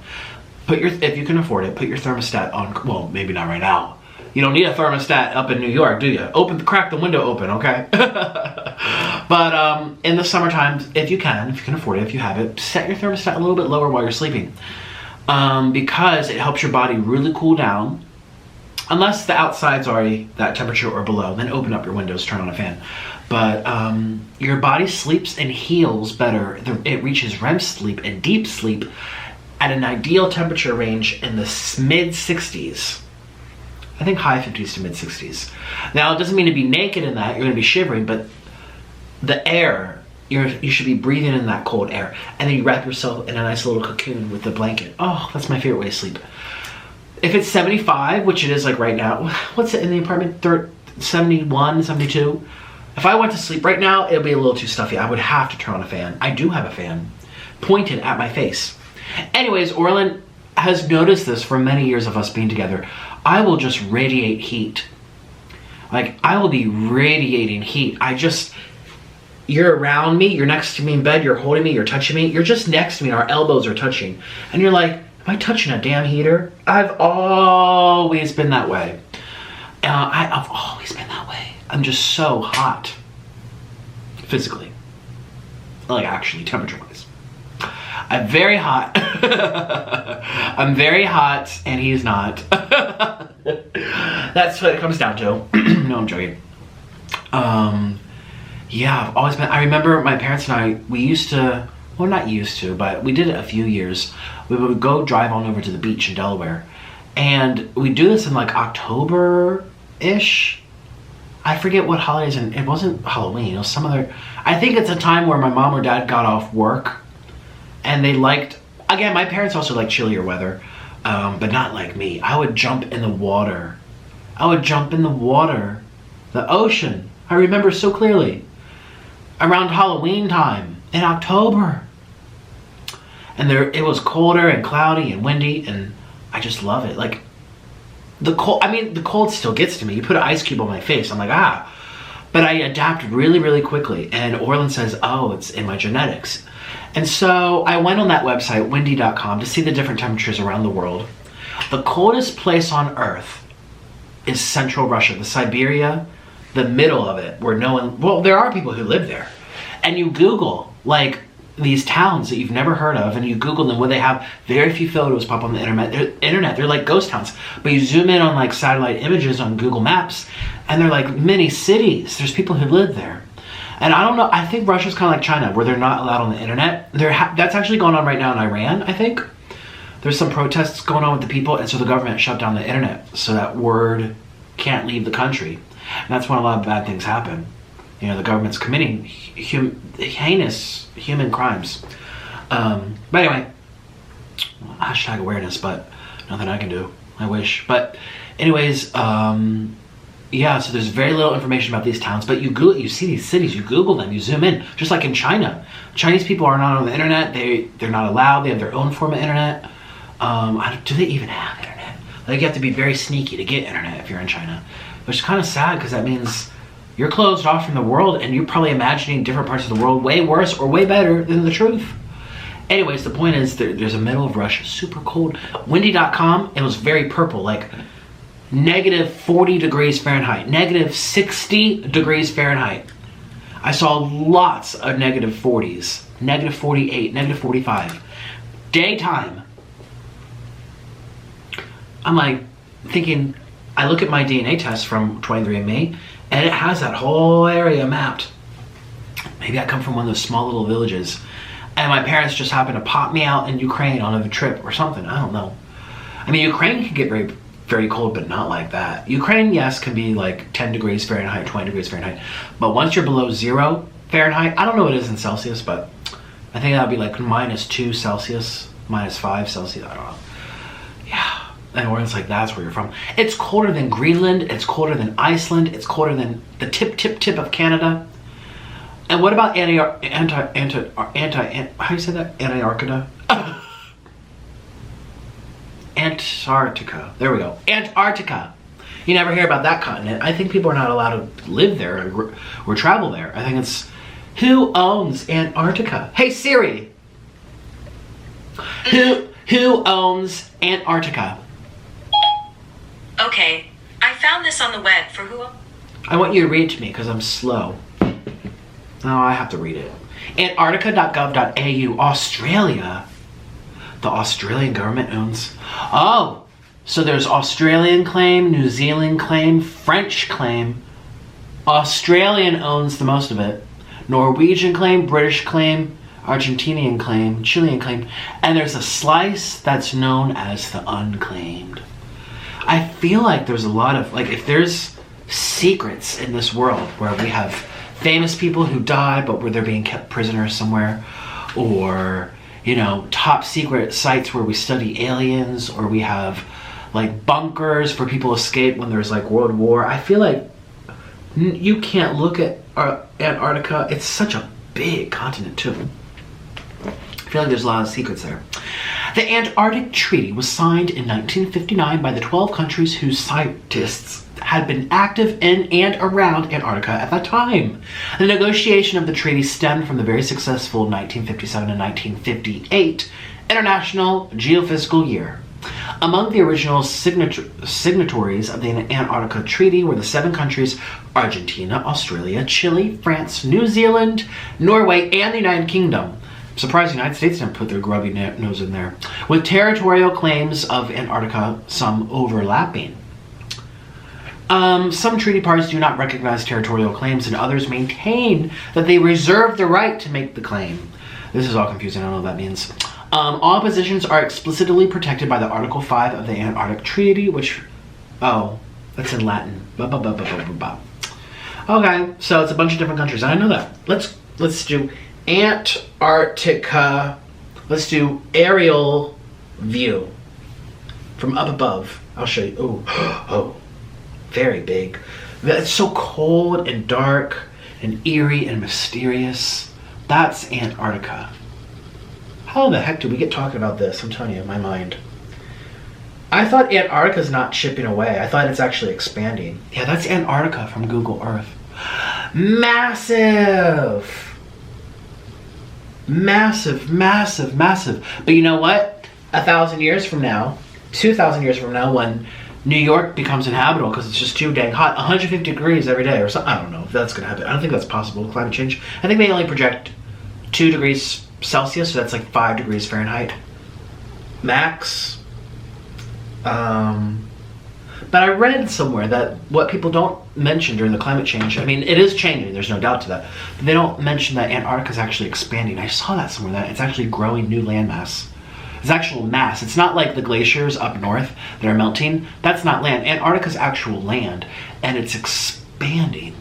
If you can afford it, put your thermostat on. Well, maybe not right now. You don't need a thermostat up in New York, do you? Crack the window open, okay? But in the summertime, if you can afford it, if you have it, set your thermostat a little bit lower while you're sleeping. Because it helps your body really cool down. Unless the outside's already that temperature or below, then open up your windows, turn on a fan. But your body sleeps and heals better. It reaches REM sleep and deep sleep at an ideal temperature range in the mid-60s. I think high 50s to mid-60s. Now, it doesn't mean to be naked in that. You're going to be shivering, but the air, you should be breathing in that cold air. And then you wrap yourself in a nice little cocoon with the blanket. Oh, that's my favorite way to sleep. If it's 75, which it is like right now, what's it in the apartment? 71, 72. If I went to sleep right now, it would be a little too stuffy. I would have to turn on a fan. I do have a fan pointed at my face. Anyways, Orlin has noticed this for many years of us being together. I will just radiate heat. Like, I will be radiating heat. You're around me, you're next to me in bed, you're holding me, you're touching me, you're just next to me and our elbows are touching. And you're like, am I touching a damn heater? I've always been that way. I've always been that way. I'm just so hot. Physically. Like, actually, temperature-wise. I'm very hot. I'm very hot, and he's not. That's what it comes down to. No, I'm joking. Yeah, I've always been... I remember my parents and I, we used to... Well, not used to, but we did it a few years. We would go drive on over to the beach in Delaware. And we do this in, like, October-ish. I forget what holidays, and it wasn't Halloween, it was some other... I think it's a time where my mom or dad got off work, and they liked... Again, my parents also like chillier weather, but not like me. I would jump in the water. The ocean. I remember so clearly. Around Halloween time, in October. And it was colder and cloudy and windy, and I just love it. Like, the cold still gets to me. You put an ice cube on my face, I'm like, ah. But I adapt really, really quickly. And Orlin says, oh, it's in my genetics. And so I went on that website, Wendy.com, to see the different temperatures around the world. The coldest place on Earth is central Russia, the Siberia, the middle of it, where no one... Well, there are people who live there. And you Google, like, these towns that you've never heard of, and you Google them where they have very few photos pop on the internet. They're like ghost towns. But you zoom in on like satellite images on Google Maps, and they're like mini cities. There's people who live there. And I don't know, I think Russia's kind of like China, where they're not allowed on the internet. That's actually going on right now in Iran, I think. There's some protests going on with the people, and so the government shut down the internet so that word can't leave the country. And that's when a lot of bad things happen. You know, the government's committing heinous human crimes. But anyway, hashtag awareness, but nothing I can do. I wish. But anyways, yeah, so there's very little information about these towns, but you see these cities, you Google them, you zoom in, just like in China. Chinese people are not on the internet, they're not allowed, they have their own form of internet. Do they even have internet? Like, you have to be very sneaky to get internet if you're in China, which is kind of sad, because that means you're closed off from the world, and you're probably imagining different parts of the world way worse or way better than the truth. Anyways, the point is, there's a middle of Russia, super cold. Wendy.com, it was very purple, like negative 40 degrees Fahrenheit, negative 60 degrees Fahrenheit. I saw lots of negative 40s, negative 48, negative 45. Daytime. I'm like thinking, I look at my DNA test from 23andMe, and it has that whole area mapped. Maybe I come from one of those small little villages, and my parents just happened to pop me out in Ukraine on a trip or something. I don't know. I mean, Ukraine can get very, very cold, but not like that. Ukraine, yes, can be like 10 degrees Fahrenheit, 20 degrees Fahrenheit. But once you're below 0 Fahrenheit, I don't know what it is in Celsius, but I think that would be like -2 Celsius, -5 Celsius, I don't know. Yeah. And Orion's like, that's where you're from. It's colder than Greenland. It's colder than Iceland. It's colder than the tip of Canada. And what about how do you say that? Antarctica? Antarctica. There we go. Antarctica. You never hear about that continent. I think people are not allowed to live there or travel there. I think it's, who owns Antarctica? Hey Siri. Who owns Antarctica? Okay, I found this on the web for who... I want you to read it to me because I'm slow. Oh, I have to read it. Antarctica.gov.au, Australia. The Australian government owns... Oh, so there's Australian claim, New Zealand claim, French claim. Australian owns the most of it. Norwegian claim, British claim, Argentinian claim, Chilean claim. And there's a slice that's known as the unclaimed. I feel like there's a lot of, like, if there's secrets in this world where we have famous people who died but where they're being kept prisoners somewhere, or, you know, top secret sites where we study aliens, or we have like bunkers for people to escape when there's like World War. I feel like You can't look at Antarctica. It's such a big continent too. I feel like there's a lot of secrets there. The Antarctic Treaty was signed in 1959 by the 12 countries whose scientists had been active in and around Antarctica at that time. The negotiation of the treaty stemmed from the very successful 1957 and 1958 International Geophysical Year. Among the original signatories of the Antarctica Treaty were the 7 countries Argentina, Australia, Chile, France, New Zealand, Norway, and the United Kingdom. Surprising, the United States didn't put their grubby nose in there. With territorial claims of Antarctica, some overlapping. Some treaty parties do not recognize territorial claims, and others maintain that they reserve the right to make the claim. This is all confusing, I don't know what that means. All positions are explicitly protected by the Article 5 of the Antarctic Treaty, which... Oh, that's in Latin. Okay, so it's a bunch of different countries. I know that. Let's do Antarctica. Let's do aerial view from up above. I'll show you. Oh, very big. It's so cold and dark and eerie and mysterious. That's Antarctica. How the heck did we get talking about this? I'm telling you, in my mind. I thought Antarctica's not chipping away. I thought it's actually expanding. Yeah, that's Antarctica from Google Earth. Massive! Massive, massive, massive. But you know what? 1,000 years from now, 2,000 years from now, when New York becomes inhabitable because it's just too dang hot, 150 degrees every day or something. I don't know if that's going to happen. I don't think that's possible, climate change. I think they only project 2 degrees Celsius, so that's like 5 degrees Fahrenheit max. But I read somewhere that what people don't mention during the climate change, I mean, it is changing, there's no doubt to that, but they don't mention that Antarctica is actually expanding. I saw that somewhere, that it's actually growing new landmass. It's actual mass. It's not like the glaciers up north that are melting. That's not land. Antarctica's actual land, and it's expanding.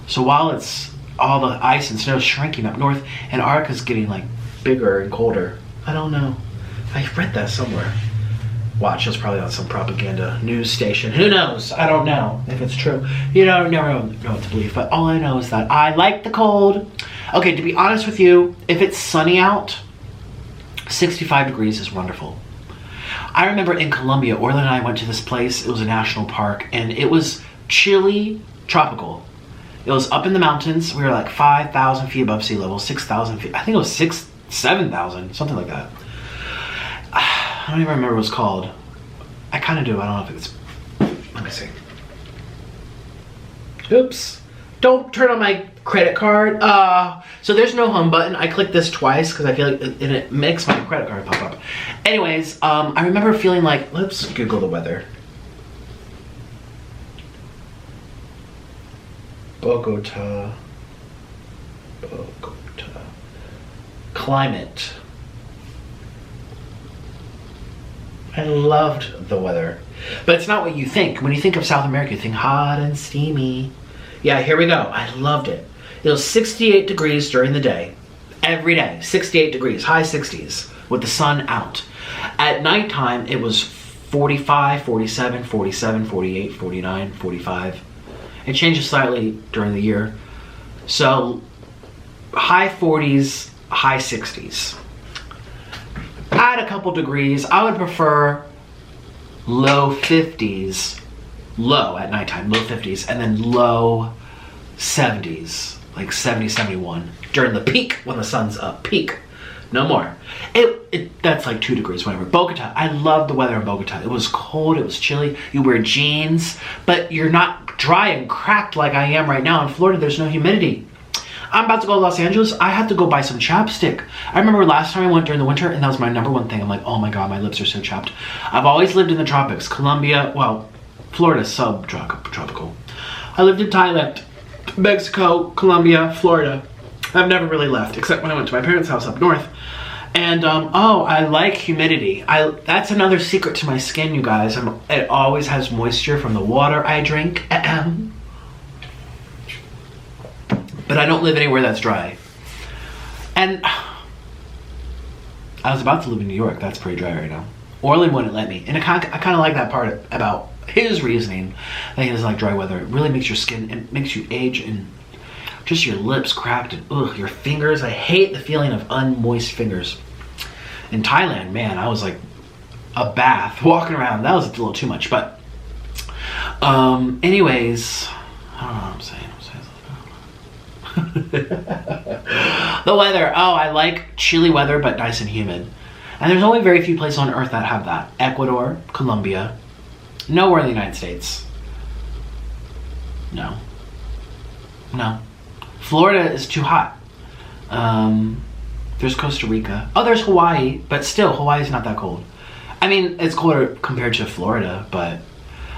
So while it's all the ice and snow shrinking up north, Antarctica's getting like bigger and colder. I don't know. I read that somewhere. Watch, it's probably on some propaganda news station. Who knows? I don't know if it's true. You know, I never know what to believe, but all I know is that I like the cold. Okay, to be honest with you, if it's sunny out, 65 degrees is wonderful. I remember in Colombia, Orla and I went to this place. It was a national park, and it was chilly, tropical. It was up in the mountains. We were like 5,000 feet above sea level, 6,000 feet. I think it was 7,000, something like that. I don't even remember what it was called. I kind of do. I don't know if it's... Let me see. Oops. Don't turn on my credit card. So there's no home button. I clicked this twice because I feel like it makes my credit card pop up. Anyways, I remember feeling like... Let's Google the weather. Bogota. Climate. I loved the weather. But it's not what you think. When you think of South America, you think hot and steamy. Yeah, here we go. I loved it. It was 68 degrees during the day. Every day. 68 degrees. High 60s. With the sun out. At nighttime, it was 45, 47, 47, 48, 49, 45. It changes slightly during the year. So, high 40s, high 60s. Add a couple degrees. I would prefer low 50s, low at nighttime, low 50s, and then low 70s, like 70, 71, during the peak when the sun's up, peak. No more. That's like 2 degrees, whatever. Bogota, I love the weather in Bogota. It was cold, it was chilly, you wear jeans, but you're not dry and cracked like I am right now. In Florida, there's no humidity. I'm about to go to Los Angeles. I have to go buy some chapstick. I remember last time I went during the winter, and that was my #1 thing. I'm like, oh my God, my lips are so chapped. I've always lived in the tropics. Colombia, well, Florida's subtropical. I lived in Thailand, Mexico, Colombia, Florida. I've never really left, except when I went to my parents' house up north. And, I like humidity. That's another secret to my skin, you guys. It always has moisture from the water I drink. But I don't live anywhere that's dry. And I was about to live in New York. That's pretty dry right now. Orland wouldn't let me. And I kind of like that part about his reasoning that he doesn't like dry weather. It really makes your skin, it makes you age, and just your lips cracked, and ugh, your fingers. I hate the feeling of unmoist fingers. In Thailand, man, I was like a bath walking around. That was a little too much, but anyways, I don't know what I'm saying. The weather. Oh, I like chilly weather, but nice and humid. And there's only very few places on earth that have that. Ecuador, Colombia, nowhere in the United States. No. Florida is too hot. There's Costa Rica. Oh, there's Hawaii, but still, Hawaii's not that cold. I mean, it's colder compared to Florida, but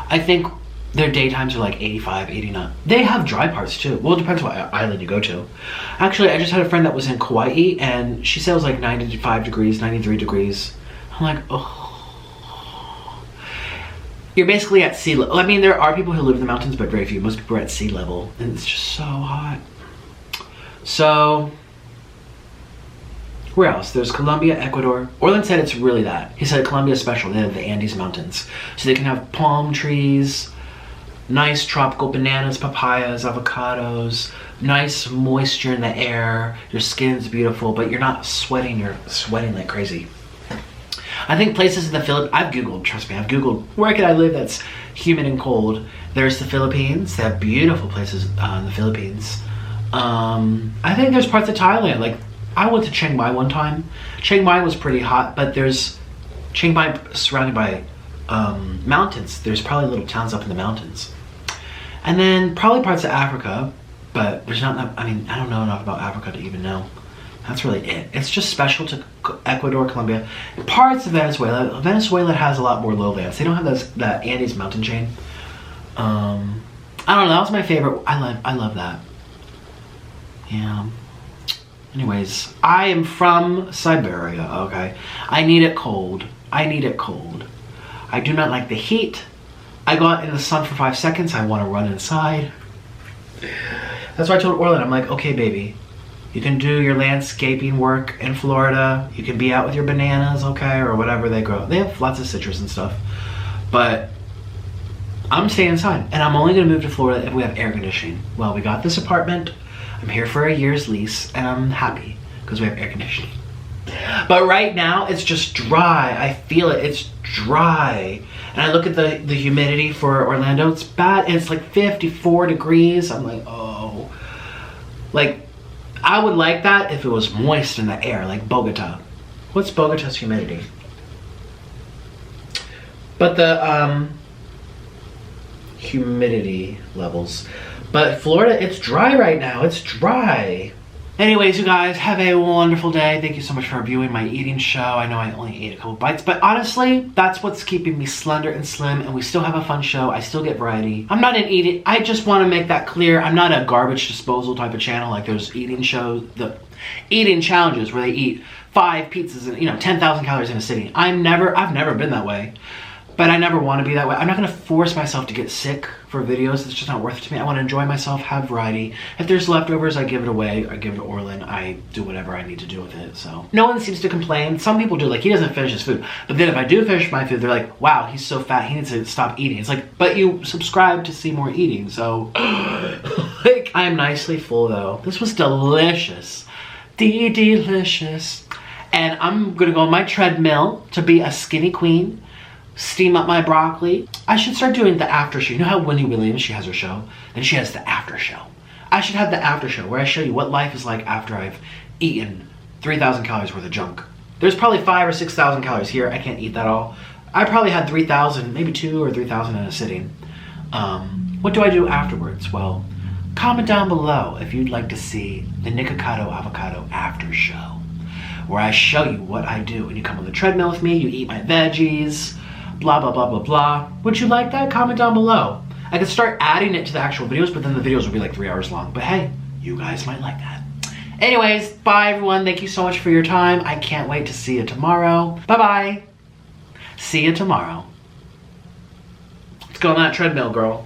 I think their daytimes are like 85, 89. They have dry parts too. Well, it depends what island you go to. Actually, I just had a friend that was in Kauai, and she said it was like 95 degrees, 93 degrees. I'm like, oh. You're basically at sea level. I mean, there are people who live in the mountains, but very few. Most people are at sea level, and it's just so hot. So, where else? There's Colombia, Ecuador. Orland said it's really that. He said Colombia's special. They have the Andes Mountains. So they can have palm trees, nice tropical bananas, papayas, avocados, nice moisture in the air. Your skin's beautiful, but you're not sweating. You're sweating like crazy. I think places in the Philippines, I've Googled, trust me, I've Googled where could I live that's humid and cold. There's the Philippines. They have beautiful places in the Philippines. I think there's parts of Thailand. Like, I went to Chiang Mai one time. Chiang Mai was pretty hot, but there's Chiang Mai surrounded by mountains. There's probably little towns up in the mountains. And then probably parts of Africa, but there's not enough, I mean, I don't know enough about Africa to even know. That's really it. It's just special to Ecuador, Colombia, parts of Venezuela. Venezuela has a lot more lowlands. They don't have that Andes mountain chain. I don't know, that was my favorite. I love that. Yeah. Anyways, I am from Siberia, okay? I need it cold. I need it cold. I do not like the heat. I go out in the sun for 5 seconds. I want to run inside. That's why I told Orland, I'm like, okay, baby, you can do your landscaping work in Florida. You can be out with your bananas, okay, or whatever they grow. They have lots of citrus and stuff. But I'm staying inside, and I'm only going to move to Florida if we have air conditioning. Well, we got this apartment. I'm here for a year's lease, and I'm happy because we have air conditioning. But right now, it's just dry. I feel it. It's dry. And I look at the humidity for Orlando. It's bad. And it's like 54 degrees. I'm like, oh. Like, I would like that if it was moist in the air, like Bogota. What's Bogota's humidity? But the humidity levels. But Florida, it's dry right now. It's dry. Anyways, you guys, have a wonderful day. Thank you so much for viewing my eating show. I know I only ate a couple bites, but honestly, that's what's keeping me slender and slim, and we still have a fun show. I still get variety. I'm not an eating, I just want to make that clear. I'm not a garbage disposal type of channel like those eating shows, the eating challenges where they eat 5 pizzas and 10,000 calories in a sitting. I've never been that way. But I never want to be that way. I'm not going to force myself to get sick for videos. It's just not worth it to me. I want to enjoy myself, have variety. If there's leftovers, I give it away. I give it to Orland. I do whatever I need to do with it. So no one seems to complain. Some people do, like, he doesn't finish his food. But then if I do finish my food, they're like, wow, he's so fat. He needs to stop eating. It's like, but you subscribe to see more eating. So like, I am nicely full though. This was delicious. Delicious. And I'm going to go on my treadmill to be a skinny queen. Steam up my broccoli. I should start doing the after show. You know how Wendy Williams, she has her show? Then she has the after show. I should have the after show where I show you what life is like after I've eaten 3,000 calories worth of junk. There's probably 5,000 or 6,000 calories here. I can't eat that all. I probably had 3,000, maybe 2,000 or 3,000 in a sitting. What do I do afterwards? Well, comment down below if you'd like to see the Nikocado Avocado after show, where I show you what I do. And you come on the treadmill with me, you eat my veggies, blah, blah, blah, blah, blah. Would you like that? Comment down below. I could start adding it to the actual videos, but then the videos would be like 3 hours long. But hey, you guys might like that. Anyways, bye everyone. Thank you so much for your time. I can't wait to see you tomorrow. Bye-bye. See you tomorrow. Let's go on that treadmill, girl.